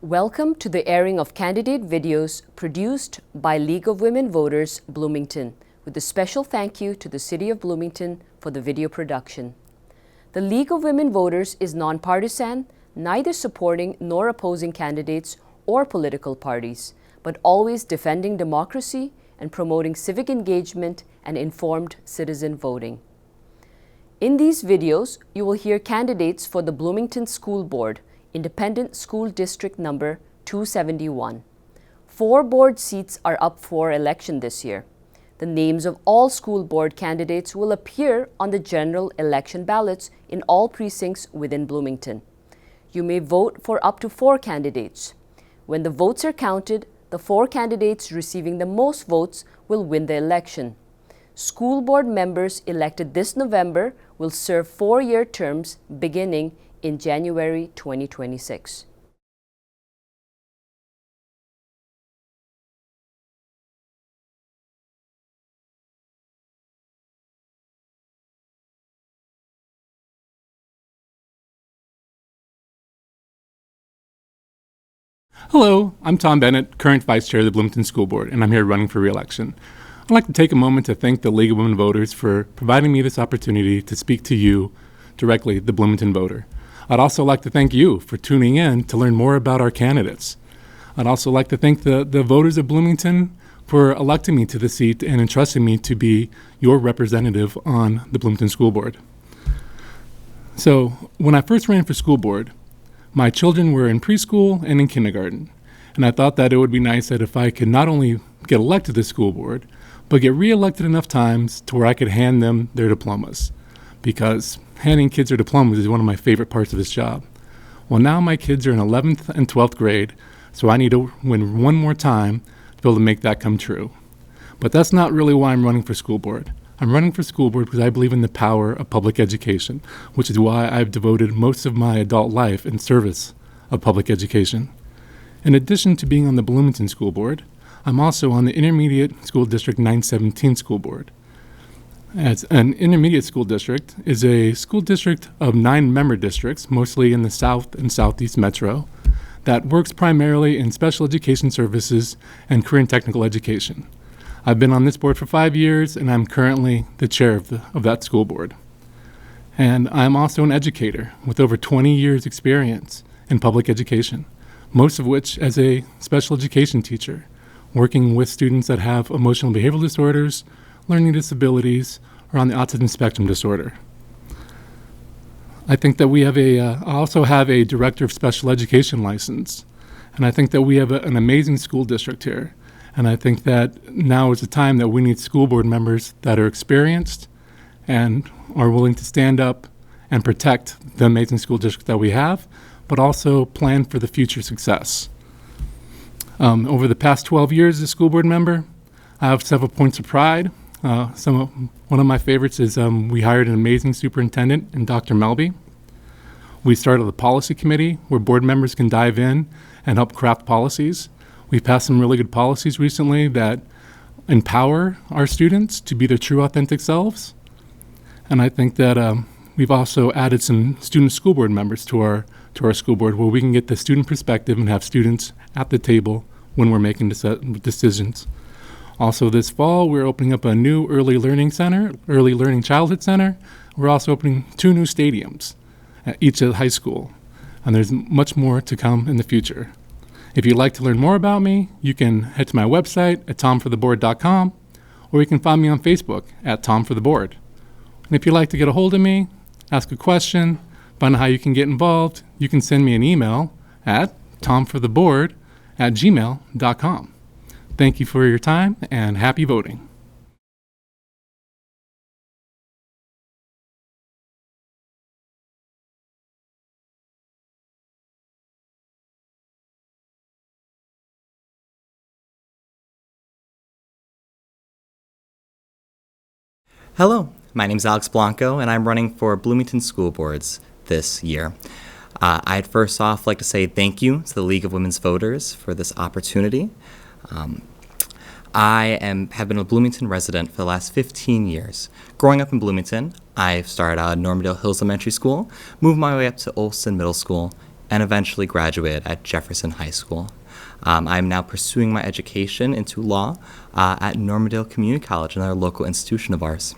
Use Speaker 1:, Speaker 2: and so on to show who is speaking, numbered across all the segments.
Speaker 1: Welcome to the airing of candidate videos produced by League of Women Voters, Bloomington, with a special thank you to the City of Bloomington for the video production. The League of Women Voters is nonpartisan, neither supporting nor opposing candidates or political parties, but always defending democracy and promoting civic engagement and informed citizen voting. In these videos, you will hear candidates for the Bloomington School Board, Independent School District number 271. 4 board seats are up for election this year. The names of all school board candidates will appear on the general election ballots in all precincts within Bloomington. You may vote for up to 4 candidates. When the votes are counted, the 4 candidates receiving the most votes will win the election. School board members elected this November will serve 4-year terms beginning in January 2026.
Speaker 2: Hello, I'm Tom Bennett, current Vice Chair of the Bloomington School Board, and I'm here running for re-election. I'd like to take a moment to thank the League of Women Voters for providing me this opportunity to speak to you directly, the Bloomington voter. I'd also like to thank you for tuning in to learn more about our candidates. I'd also like to thank the voters of Bloomington for electing me to the seat and entrusting me to be your representative on the Bloomington School Board. So, when I first ran for school board, my children were in preschool and in kindergarten, and I thought that it would be nice that if I could not only get elected to the school board, but get re-elected enough times to where I could hand them their diplomas, because handing kids their diplomas is one of my favorite parts of this job. Well, now my kids are in 11th and 12th grade, so I need to win one more time to be able to make that come true. But that's not really why I'm running for school board. I'm running for school board because I believe in the power of public education, which is why I've devoted most of my adult life in service of public education. In addition to being on the Bloomington School Board, I'm also on the Intermediate School District 917 School Board. As an intermediate school district is a school district of 9 member districts, mostly in the South and Southeast Metro, that works primarily in special education services and career and technical education. I've been on this board for 5 years, and I'm currently the chair of that school board. And I'm also an educator with over 20 years experience in public education, most of which as a special education teacher, working with students that have emotional and behavioral disorders, learning disabilities, or on the autism spectrum disorder. I think that we have I also have a director of special education license, and I think that we have an amazing school district here. And I think that now is the time that we need school board members that are experienced and are willing to stand up and protect the amazing school district that we have, but also plan for the future success. Over the past 12 years as a school board member, I have several points of pride. One of my favorites is we hired an amazing superintendent in Dr. Melby. We started a policy committee where board members can dive in and help craft policies. We passed some really good policies recently that empower our students to be their true authentic selves. And I think that we've also added some student school board members to our school board where we can get the student perspective and have students at the table when we're making decisions. Also this fall, we're opening up a new early learning childhood center. We're also opening 2 new stadiums at each of the high school. And there's much more to come in the future. If you'd like to learn more about me, you can head to my website at tomfortheboard.com, or you can find me on Facebook at tomfortheboard. And if you'd like to get a hold of me, ask a question, find out how you can get involved, you can send me an email at tomfortheboard@gmail.com. Thank you for your time, and happy voting.
Speaker 3: Hello, my name is Alex Blanco, and I'm running for Bloomington School Boards this year. I'd first off like to say thank you to the League of Women's Voters for this opportunity. I have been a Bloomington resident for the last 15 years. Growing up in Bloomington, I started out at Normandale Hills Elementary School, moved my way up to Olson Middle School, and eventually graduated at Jefferson High School. I'm now pursuing my education into law at Normandale Community College, another local institution of ours.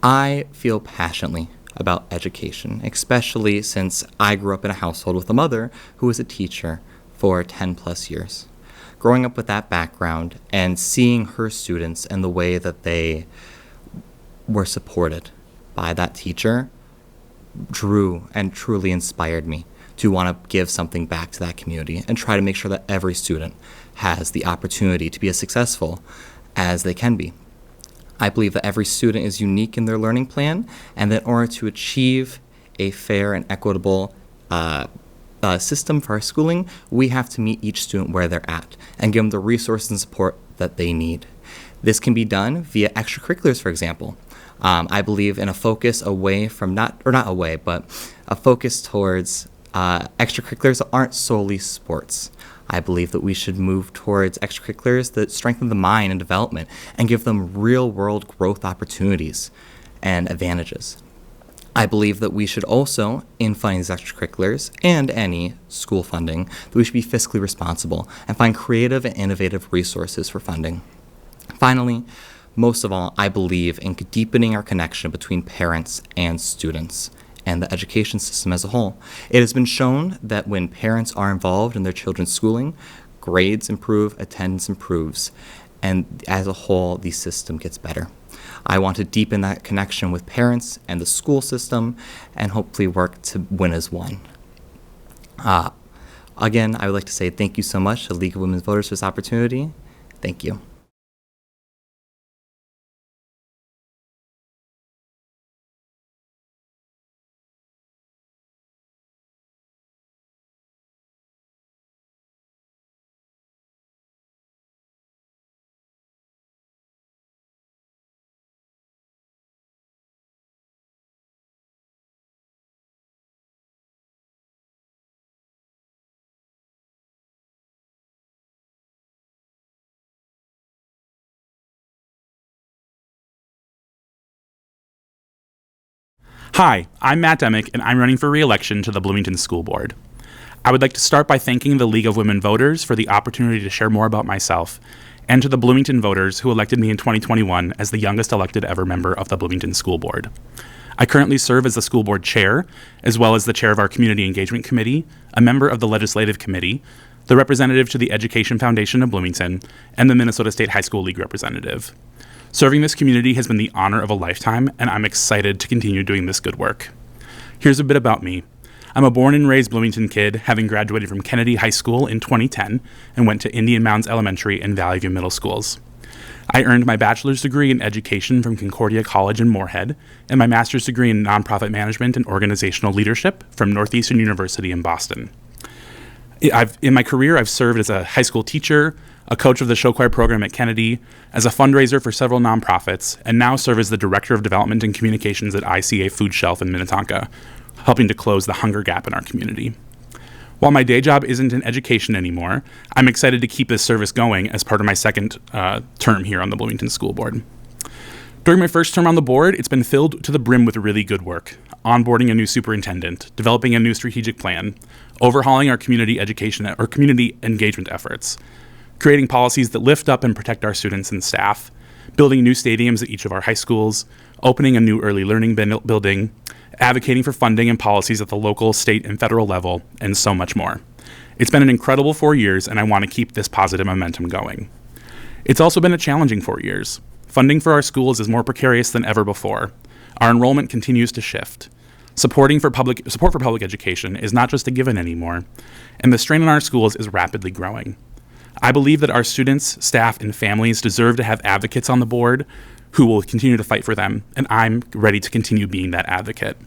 Speaker 3: I feel passionately about education, especially since I grew up in a household with a mother who was a teacher for 10 plus years. Growing up with that background and seeing her students and the way that they were supported by that teacher drew and truly inspired me to want to give something back to that community and try to make sure that every student has the opportunity to be as successful as they can be. I believe that every student is unique in their learning plan, and that in order to achieve a fair and equitable system for our schooling, we have to meet each student where they're at and give them the resources and support that they need. This can be done via extracurriculars, for example. I believe in a focus away from a focus towards extracurriculars that aren't solely sports. I believe that we should move towards extracurriculars that strengthen the mind and development and give them real-world growth opportunities and advantages. I believe that we should also, in funding these extracurriculars and any school funding, that we should be fiscally responsible and find creative and innovative resources for funding. Finally, most of all, I believe in deepening our connection between parents and students and the education system as a whole. It has been shown that when parents are involved in their children's schooling, grades improve, attendance improves, and as a whole, the system gets better. I want to deepen that connection with parents and the school system and hopefully work to win as one. Again, I would like to say thank you so much to the League of Women Voters for this opportunity. Thank you.
Speaker 4: Hi, I'm Matt Dymoke, and I'm running for re-election to the Bloomington School Board. I would like to start by thanking the League of Women Voters for the opportunity to share more about myself, and to the Bloomington voters who elected me in 2021 as the youngest elected ever member of the Bloomington School Board. I currently serve as the school board chair, as well as the chair of our Community Engagement Committee, a member of the Legislative Committee, the representative to the Education Foundation of Bloomington, and the Minnesota State High School League representative. Serving this community has been the honor of a lifetime, and I'm excited to continue doing this good work. Here's a bit about me. I'm a born and raised Bloomington kid, having graduated from Kennedy High School in 2010 and went to Indian Mounds Elementary and Valley View Middle Schools. I earned my bachelor's degree in education from Concordia College in Moorhead and my master's degree in nonprofit management and organizational leadership from Northeastern University in Boston. In my career, I've served as a high school teacher, a coach of the show choir program at Kennedy, as a fundraiser for several nonprofits, and now serve as the Director of Development and Communications at ICA Food Shelf in Minnetonka, helping to close the hunger gap in our community. While my day job isn't in education anymore, I'm excited to keep this service going as part of my second term here on the Bloomington School Board. During my first term on the board, it's been filled to the brim with really good work. Onboarding a new superintendent, developing a new strategic plan, overhauling our community education or community engagement efforts, creating policies that lift up and protect our students and staff, building new stadiums at each of our high schools, opening a new early learning building, advocating for funding and policies at the local, state, and federal level, and so much more. It's been an incredible 4 years, and I want to keep this positive momentum going. It's also been a challenging 4 years. Funding for our schools is more precarious than ever before. Our enrollment continues to shift. Support for public education is not just a given anymore, and the strain on our schools is rapidly growing. I believe that our students, staff, and families deserve to have advocates on the board who will continue to fight for them, and I'm ready to continue being that advocate.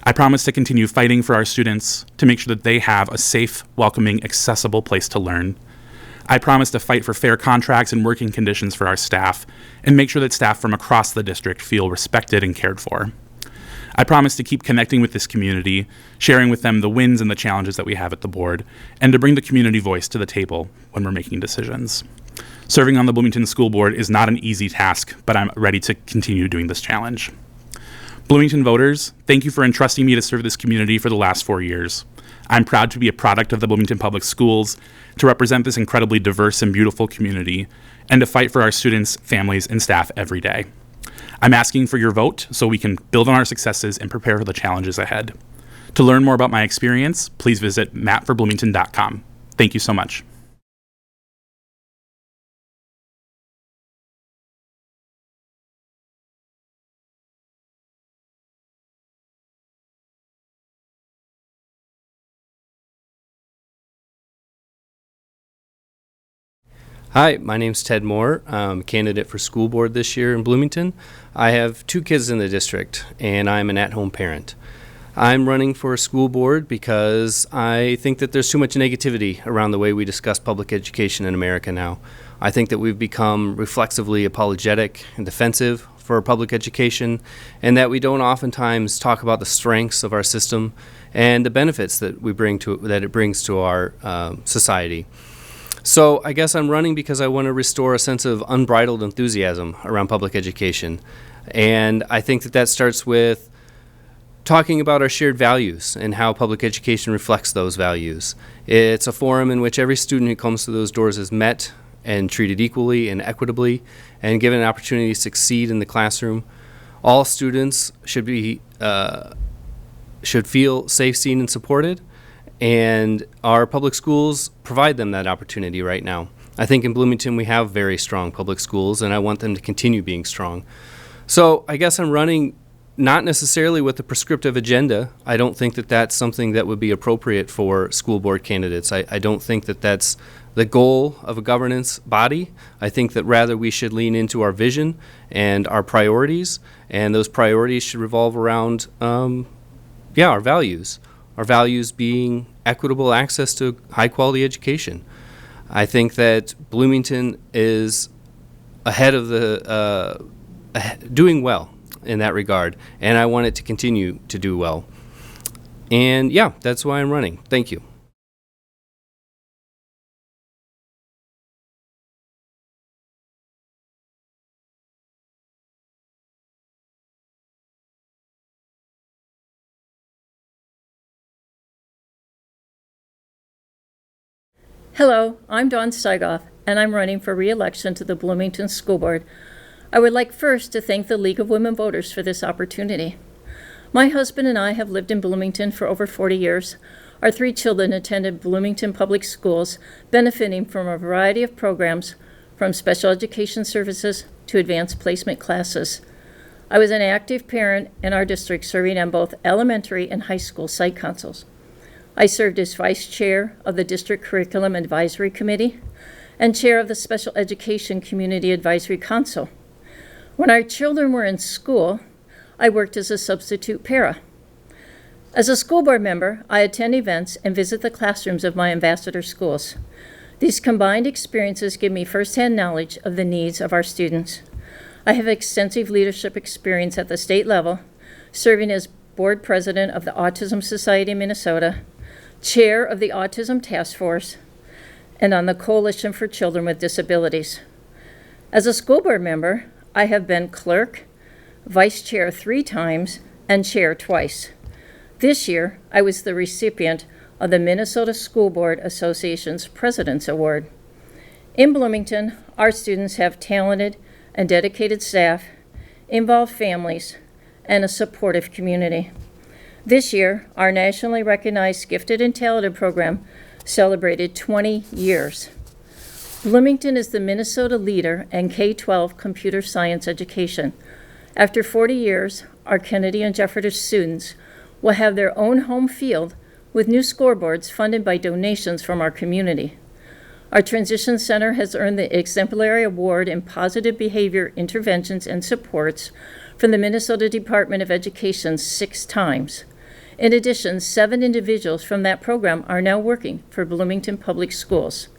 Speaker 4: I promise to continue fighting for our students to make sure that they have a safe, welcoming, accessible place to learn. I promise to fight for fair contracts and working conditions for our staff and make sure that staff from across the district feel respected and cared for. I promise to keep connecting with this community, sharing with them the wins and the challenges that we have at the board, and to bring the community voice to the table when we're making decisions. Serving on the Bloomington School Board is not an easy task, but I'm ready to continue doing this challenge. Bloomington voters, thank you for entrusting me to serve this community for the last 4 years. I'm proud to be a product of the Bloomington Public Schools, to represent this incredibly diverse and beautiful community, and to fight for our students, families, and staff every day. I'm asking for your vote so we can build on our successes and prepare for the challenges ahead. To learn more about my experience, please visit mapforbloomington.com. Thank you so much.
Speaker 5: Hi, my name's Ted Moore. I'm a candidate for school board this year in Bloomington. I have 2 kids in the district, and I'm an at-home parent. I'm running for a school board because I think that there's too much negativity around the way we discuss public education in America now. I think that we've become reflexively apologetic and defensive for public education, and that we don't oftentimes talk about the strengths of our system and the benefits that it brings to our society. So I guess I'm running because I want to restore a sense of unbridled enthusiasm around public education. And I think that starts with talking about our shared values and how public education reflects those values. It's a forum in which every student who comes through those doors is met and treated equally and equitably and given an opportunity to succeed in the classroom. All students should feel safe, seen, and supported. And our public schools provide them that opportunity right now. I think in Bloomington we have very strong public schools, and I want them to continue being strong. So I guess I'm running not necessarily with a prescriptive agenda. I don't think that that's something that would be appropriate for school board candidates. I don't think that that's the goal of a governance body. I think that rather we should lean into our vision and our priorities, and those priorities should revolve around our values. Our values being equitable access to high-quality education. I think that Bloomington is ahead of doing well in that regard, and I want it to continue to do well. And yeah, that's why I'm running. Thank you.
Speaker 6: Hello, I'm Dawn Steigauf, and I'm running for re-election to the Bloomington School Board. I would like first to thank the League of Women Voters for this opportunity. My husband and I have lived in Bloomington for over 40 years. Our 3 children attended Bloomington Public Schools, benefiting from a variety of programs, from special education services to advanced placement classes. I was an active parent in our district, serving on both elementary and high school site councils. I served as vice chair of the District Curriculum Advisory Committee and chair of the Special Education Community Advisory Council. When our children were in school, I worked as a substitute para. As a school board member, I attend events and visit the classrooms of my ambassador schools. These combined experiences give me firsthand knowledge of the needs of our students. I have extensive leadership experience at the state level, serving as board president of the Autism Society of Minnesota, chair of the Autism Task Force, and on the Coalition for Children with Disabilities. As a school board member, I have been clerk, vice chair 3 times, and chair twice. This year, I was the recipient of the Minnesota School Board Association's President's Award. In Bloomington, our students have talented and dedicated staff, involved families, and a supportive community. This year, our nationally recognized Gifted and Talented program celebrated 20 years. Bloomington is the Minnesota leader in K-12 computer science education. After 40 years, our Kennedy and Jefferson students will have their own home field with new scoreboards funded by donations from our community. Our Transition Center has earned the Exemplary Award in Positive Behavior Interventions and Supports from the Minnesota Department of Education 6 times. In addition, 7 individuals from that program are now working for Bloomington Public Schools.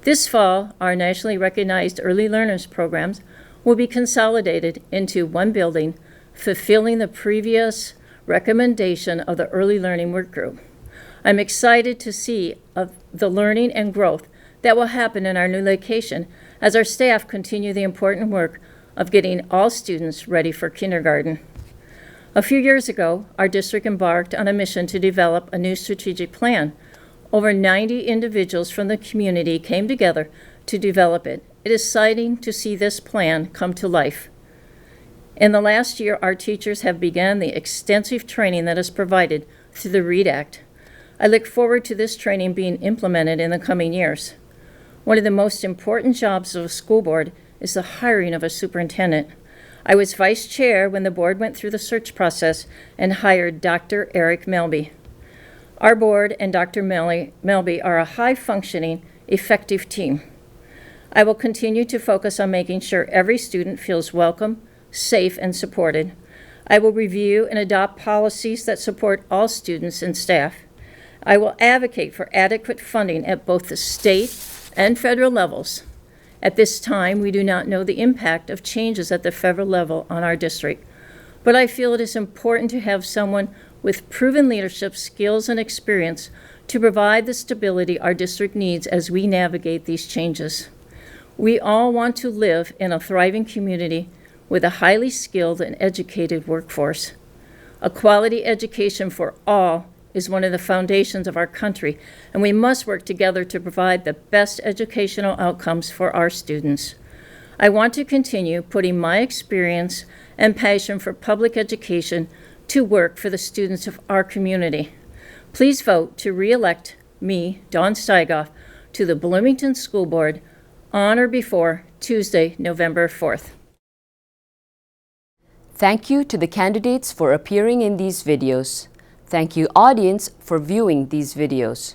Speaker 6: This fall, our nationally recognized Early Learners programs will be consolidated into one building, fulfilling the previous recommendation of the Early Learning Work Group. I'm excited to see the learning and growth that will happen in our new location as our staff continue the important work of getting all students ready for kindergarten. A few years ago, our district embarked on a mission to develop a new strategic plan. Over 90 individuals from the community came together to develop it. It is exciting to see this plan come to life. In the last year, our teachers have begun the extensive training that is provided through the READ Act. I look forward to this training being implemented in the coming years. One of the most important jobs of a school board is the hiring of a superintendent. I was vice chair when the board went through the search process and hired Dr. Eric Melby. Our board and Dr. Melby are a high-functioning, effective team. I will continue to focus on making sure every student feels welcome, safe, and supported. I will review and adopt policies that support all students and staff. I will advocate for adequate funding at both the state and federal levels. At this time, we do not know the impact of changes at the federal level on our district, but I feel it is important to have someone with proven leadership skills and experience to provide the stability our district needs as we navigate these changes. We all want to live in a thriving community with a highly skilled and educated workforce. A quality education for all is one of the foundations of our country, and we must work together to provide the best educational outcomes for our students. I want to continue putting my experience and passion for public education to work for the students of our community. Please vote to re-elect me, Dawn Steigauf, to the Bloomington School Board on or before Tuesday, November 4th.
Speaker 1: Thank you to the candidates for appearing in these videos. Thank you, audience, for viewing these videos.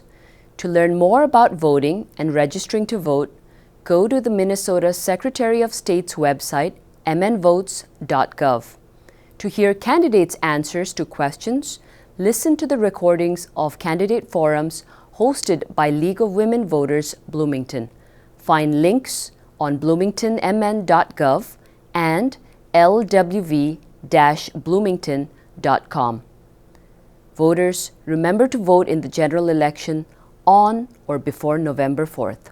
Speaker 1: To learn more about voting and registering to vote, go to the Minnesota Secretary of State's website, mnvotes.gov. To hear candidates' answers to questions, listen to the recordings of candidate forums hosted by League of Women Voters Bloomington. Find links on bloomingtonmn.gov and lwv-bloomington.com. Voters, remember to vote in the general election on or before November 4th.